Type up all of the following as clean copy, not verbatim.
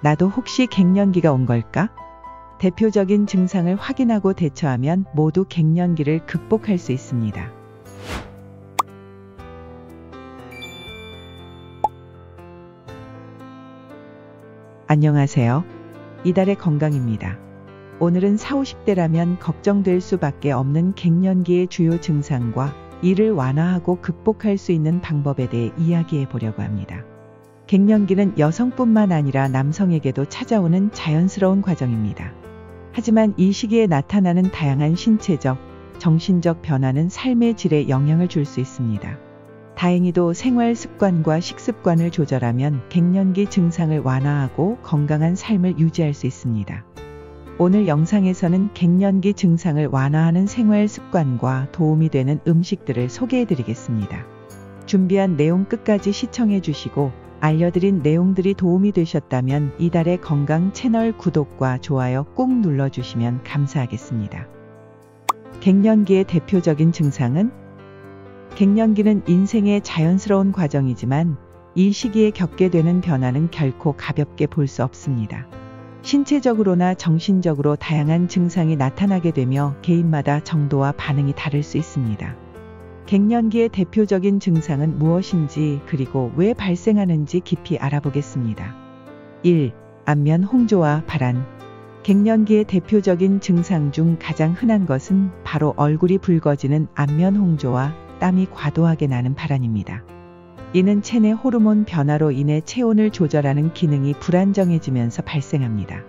나도 혹시 갱년기가 온 걸까? 대표적인 증상을 확인하고 대처하면 모두 갱년기를 극복할 수 있습니다. 안녕하세요. 이달의 건강입니다. 오늘은 40, 50대라면 걱정될 수밖에 없는 갱년기의 주요 증상과 이를 완화하고 극복할 수 있는 방법에 대해 이야기해 보려고 합니다. 갱년기는 여성뿐만 아니라 남성에게도 찾아오는 자연스러운 과정입니다. 하지만 이 시기에 나타나는 다양한 신체적, 정신적 변화는 삶의 질에 영향을 줄 수 있습니다. 다행히도 생활 습관과 식습관을 조절하면 갱년기 증상을 완화하고 건강한 삶을 유지할 수 있습니다. 오늘 영상에서는 갱년기 증상을 완화하는 생활 습관과 도움이 되는 음식들을 소개해 드리겠습니다. 준비한 내용 끝까지 시청해 주시고 알려드린 내용들이 도움이 되셨다면 이달의 건강 채널 구독과 좋아요 꼭 눌러주시면 감사하겠습니다. 갱년기의 대표적인 증상은? 갱년기는 인생의 자연스러운 과정이지만 이 시기에 겪게 되는 변화는 결코 가볍게 볼 수 없습니다. 신체적으로나 정신적으로 다양한 증상이 나타나게 되며 개인마다 정도와 반응이 다를 수 있습니다. 갱년기의 대표적인 증상은 무엇인지 그리고 왜 발생하는지 깊이 알아보겠습니다. 1. 안면 홍조와 발한. 갱년기의 대표적인 증상 중 가장 흔한 것은 바로 얼굴이 붉어지는 안면 홍조와 땀이 과도하게 나는 발한입니다. 이는 체내 호르몬 변화로 인해 체온을 조절하는 기능이 불안정해지면서 발생합니다.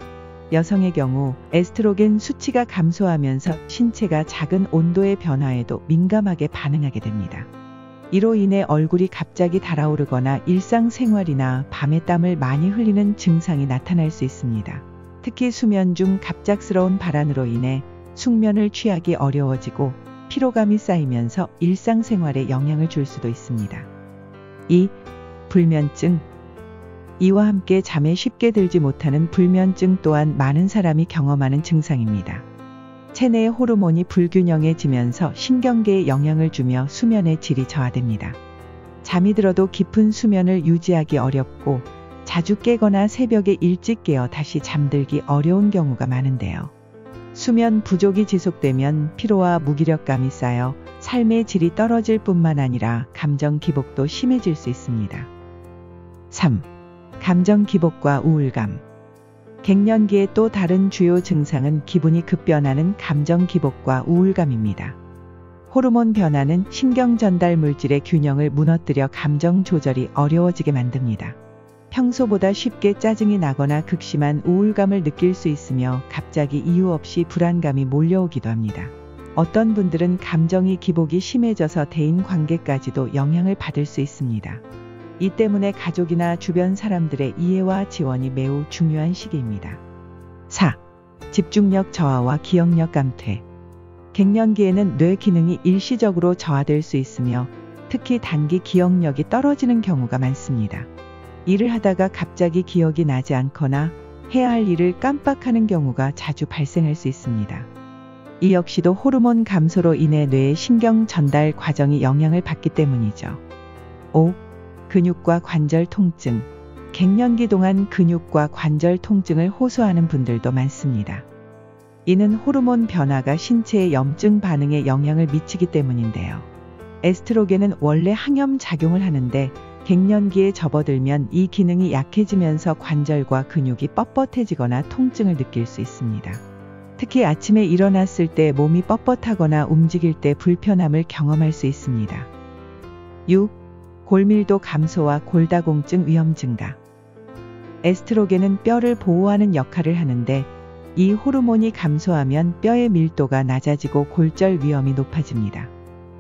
여성의 경우 에스트로겐 수치가 감소하면서 신체가 작은 온도의 변화에도 민감하게 반응하게 됩니다. 이로 인해 얼굴이 갑자기 달아오르거나 일상생활이나 밤에 땀을 많이 흘리는 증상이 나타날 수 있습니다. 특히 수면 중 갑작스러운 발한으로 인해 숙면을 취하기 어려워지고 피로감이 쌓이면서 일상생활에 영향을 줄 수도 있습니다. 2. 불면증. 이와 함께 잠에 쉽게 들지 못하는 불면증 또한 많은 사람이 경험하는 증상입니다. 체내의 호르몬이 불균형해지면서 신경계에 영향을 주며 수면의 질이 저하됩니다. 잠이 들어도 깊은 수면을 유지하기 어렵고 자주 깨거나 새벽에 일찍 깨어 다시 잠들기 어려운 경우가 많은데요. 수면 부족이 지속되면 피로와 무기력감이 쌓여 삶의 질이 떨어질 뿐만 아니라 감정 기복도 심해질 수 있습니다. 3. 감정 기복과 우울감. 갱년기의 또 다른 주요 증상은 기분이 급변하는 감정 기복과 우울감입니다. 호르몬 변화는 신경 전달 물질의 균형을 무너뜨려 감정 조절이 어려워지게 만듭니다. 평소보다 쉽게 짜증이 나거나 극심한 우울감을 느낄 수 있으며 갑자기 이유 없이 불안감이 몰려오기도 합니다. 어떤 분들은 감정이 기복이 심해져서 대인 관계까지도 영향을 받을 수 있습니다. 이 때문에 가족이나 주변 사람들의 이해와 지원이 매우 중요한 시기입니다. 4. 집중력 저하와 기억력 감퇴. 갱년기에는 뇌 기능이 일시적으로 저하될 수 있으며 특히 단기 기억력이 떨어지는 경우가 많습니다. 일을 하다가 갑자기 기억이 나지 않거나 해야 할 일을 깜빡하는 경우가 자주 발생할 수 있습니다. 이 역시도 호르몬 감소로 인해 뇌의 신경 전달 과정이 영향을 받기 때문이죠. 5. 근육과 관절 통증. 갱년기 동안 근육과 관절 통증을 호소하는 분들도 많습니다. 이는 호르몬 변화가 신체의 염증 반응에 영향을 미치기 때문인데요. 에스트로겐은 원래 항염 작용을 하는데 갱년기에 접어들면 이 기능이 약해지면서 관절과 근육이 뻣뻣해지거나 통증을 느낄 수 있습니다. 특히 아침에 일어났을 때 몸이 뻣뻣하거나 움직일 때 불편함을 경험할 수 있습니다. 6. 골밀도 감소와 골다공증 위험 증가. 에스트로겐은 뼈를 보호하는 역할을 하는데 이 호르몬이 감소하면 뼈의 밀도가 낮아지고 골절 위험이 높아집니다.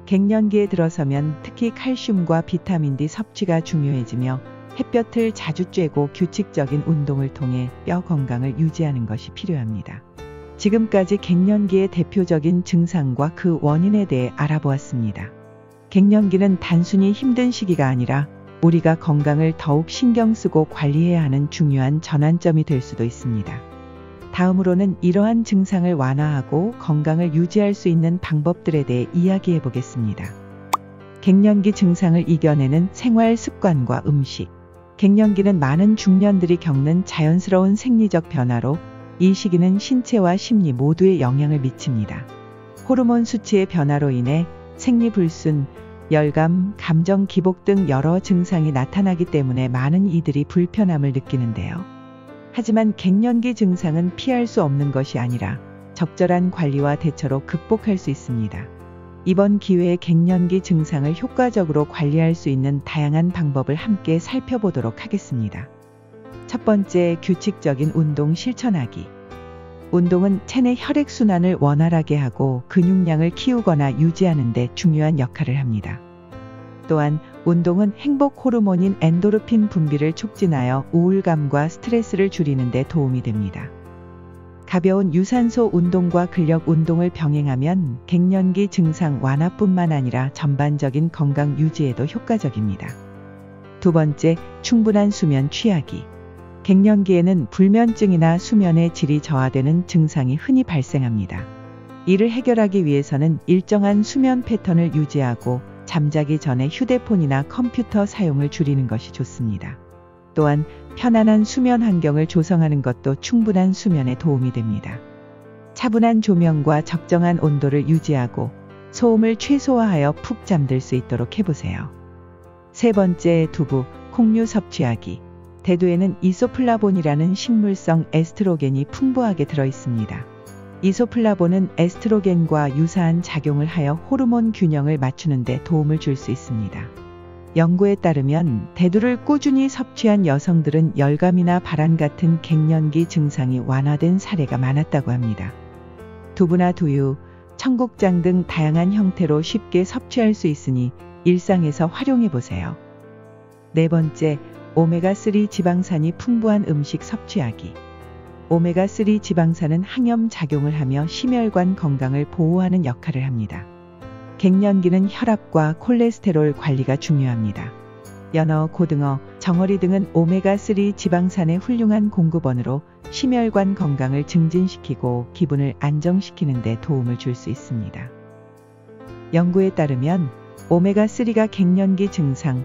갱년기에 들어서면 특히 칼슘과 비타민 D 섭취가 중요해지며 햇볕을 자주 쬐고 규칙적인 운동을 통해 뼈 건강을 유지하는 것이 필요합니다. 지금까지 갱년기의 대표적인 증상과 그 원인에 대해 알아보았습니다. 갱년기는 단순히 힘든 시기가 아니라 우리가 건강을 더욱 신경 쓰고 관리해야 하는 중요한 전환점이 될 수도 있습니다. 다음으로는 이러한 증상을 완화하고 건강을 유지할 수 있는 방법들에 대해 이야기해 보겠습니다. 갱년기 증상을 이겨내는 생활 습관과 음식. 갱년기는 많은 중년들이 겪는 자연스러운 생리적 변화로 이 시기는 신체와 심리 모두에 영향을 미칩니다. 호르몬 수치의 변화로 인해 생리불순, 열감, 감정 기복 등 여러 증상이 나타나기 때문에 많은 이들이 불편함을 느끼는데요. 하지만 갱년기 증상은 피할 수 없는 것이 아니라 적절한 관리와 대처로 극복할 수 있습니다. 이번 기회에 갱년기 증상을 효과적으로 관리할 수 있는 다양한 방법을 함께 살펴보도록 하겠습니다. 첫 번째, 규칙적인 운동 실천하기. 운동은 체내 혈액순환을 원활하게 하고 근육량을 키우거나 유지하는 데 중요한 역할을 합니다. 또한 운동은 행복 호르몬인 엔도르핀 분비를 촉진하여 우울감과 스트레스를 줄이는 데 도움이 됩니다. 가벼운 유산소 운동과 근력 운동을 병행하면 갱년기 증상 완화뿐만 아니라 전반적인 건강 유지에도 효과적입니다. 두 번째, 충분한 수면 취하기. 갱년기에는 불면증이나 수면의 질이 저하되는 증상이 흔히 발생합니다. 이를 해결하기 위해서는 일정한 수면 패턴을 유지하고 잠자기 전에 휴대폰이나 컴퓨터 사용을 줄이는 것이 좋습니다. 또한 편안한 수면 환경을 조성하는 것도 충분한 수면에 도움이 됩니다. 차분한 조명과 적정한 온도를 유지하고 소음을 최소화하여 푹 잠들 수 있도록 해보세요. 세 번째, 두부, 콩류 섭취하기. 대두에는 이소플라본이라는 식물성 에스트로겐이 풍부하게 들어있습니다. 이소플라본은 에스트로겐과 유사한 작용을 하여 호르몬 균형을 맞추는 데 도움을 줄 수 있습니다. 연구에 따르면 대두를 꾸준히 섭취한 여성들은 열감이나 발한 같은 갱년기 증상이 완화된 사례가 많았다고 합니다. 두부나 두유, 청국장 등 다양한 형태로 쉽게 섭취할 수 있으니 일상에서 활용해보세요. 네 번째, 오메가3 지방산이 풍부한 음식 섭취하기. 오메가3 지방산은 항염 작용을 하며 심혈관 건강을 보호하는 역할을 합니다. 갱년기는 혈압과 콜레스테롤 관리가 중요합니다. 연어, 고등어, 정어리 등은 오메가3 지방산의 훌륭한 공급원으로 심혈관 건강을 증진시키고 기분을 안정시키는 데 도움을 줄 수 있습니다. 연구에 따르면 오메가3가 갱년기 증상,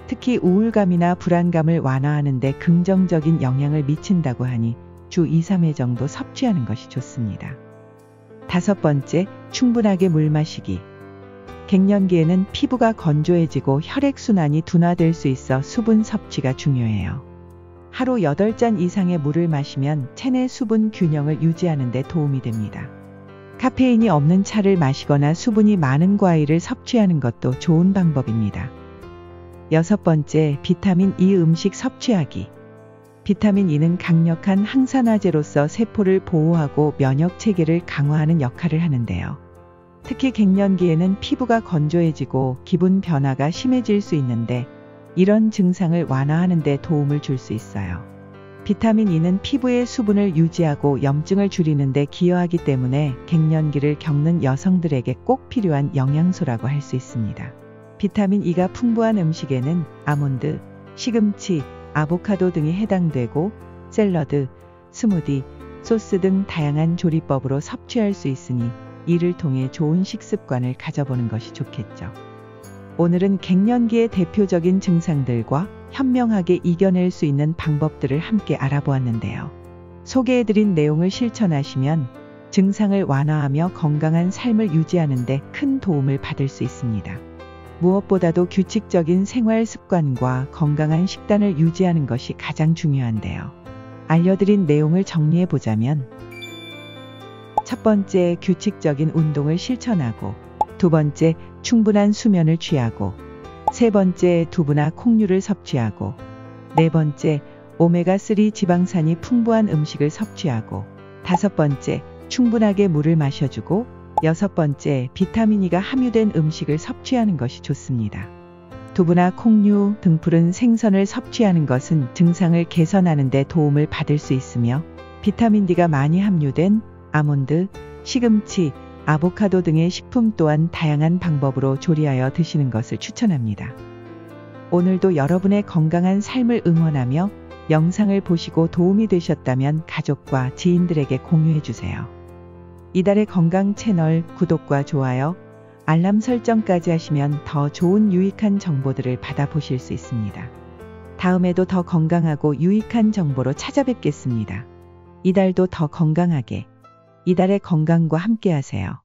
특히 우울감이나 불안감을 완화하는 데 긍정적인 영향을 미친다고 하니 주 2-3회 정도 섭취하는 것이 좋습니다. 다섯 번째, 충분하게 물 마시기. 갱년기에는 피부가 건조해지고 혈액순환이 둔화될 수 있어 수분 섭취가 중요해요. 하루 8잔 이상의 물을 마시면 체내 수분 균형을 유지하는 데 도움이 됩니다. 카페인이 없는 차를 마시거나 수분이 많은 과일을 섭취하는 것도 좋은 방법입니다. 여섯 번째, 비타민 E 음식 섭취하기. 비타민 E는 강력한 항산화제로서 세포를 보호하고 면역 체계를 강화하는 역할을 하는데요. 특히 갱년기에는 피부가 건조해지고 기분 변화가 심해질 수 있는데 이런 증상을 완화하는 데 도움을 줄 수 있어요. 비타민 E는 피부의 수분을 유지하고 염증을 줄이는 데 기여하기 때문에 갱년기를 겪는 여성들에게 꼭 필요한 영양소라고 할 수 있습니다. 비타민 E가 풍부한 음식에는 아몬드, 시금치, 아보카도 등이 해당되고 샐러드, 스무디, 소스 등 다양한 조리법으로 섭취할 수 있으니 이를 통해 좋은 식습관을 가져보는 것이 좋겠죠. 오늘은 갱년기의 대표적인 증상들과 현명하게 이겨낼 수 있는 방법들을 함께 알아보았는데요. 소개해드린 내용을 실천하시면 증상을 완화하며 건강한 삶을 유지하는 데 큰 도움을 받을 수 있습니다. 무엇보다도 규칙적인 생활 습관과 건강한 식단을 유지하는 것이 가장 중요한데요. 알려드린 내용을 정리해보자면 첫 번째, 규칙적인 운동을 실천하고 두 번째, 충분한 수면을 취하고 세 번째, 두부나 콩류를 섭취하고 네 번째, 오메가3 지방산이 풍부한 음식을 섭취하고 다섯 번째, 충분하게 물을 마셔주고 여섯 번째, 비타민 E가 함유된 음식을 섭취하는 것이 좋습니다. 두부나 콩류, 등푸른 생선을 섭취하는 것은 증상을 개선하는 데 도움을 받을 수 있으며 비타민 D가 많이 함유된 아몬드, 시금치, 아보카도 등의 식품 또한 다양한 방법으로 조리하여 드시는 것을 추천합니다. 오늘도 여러분의 건강한 삶을 응원하며 영상을 보시고 도움이 되셨다면 가족과 지인들에게 공유해주세요. 이달의 건강 채널 구독과 좋아요, 알람 설정까지 하시면 더 좋은 유익한 정보들을 받아보실 수 있습니다. 다음에도 더 건강하고 유익한 정보로 찾아뵙겠습니다. 이달도 더 건강하게, 이달의 건강과 함께하세요.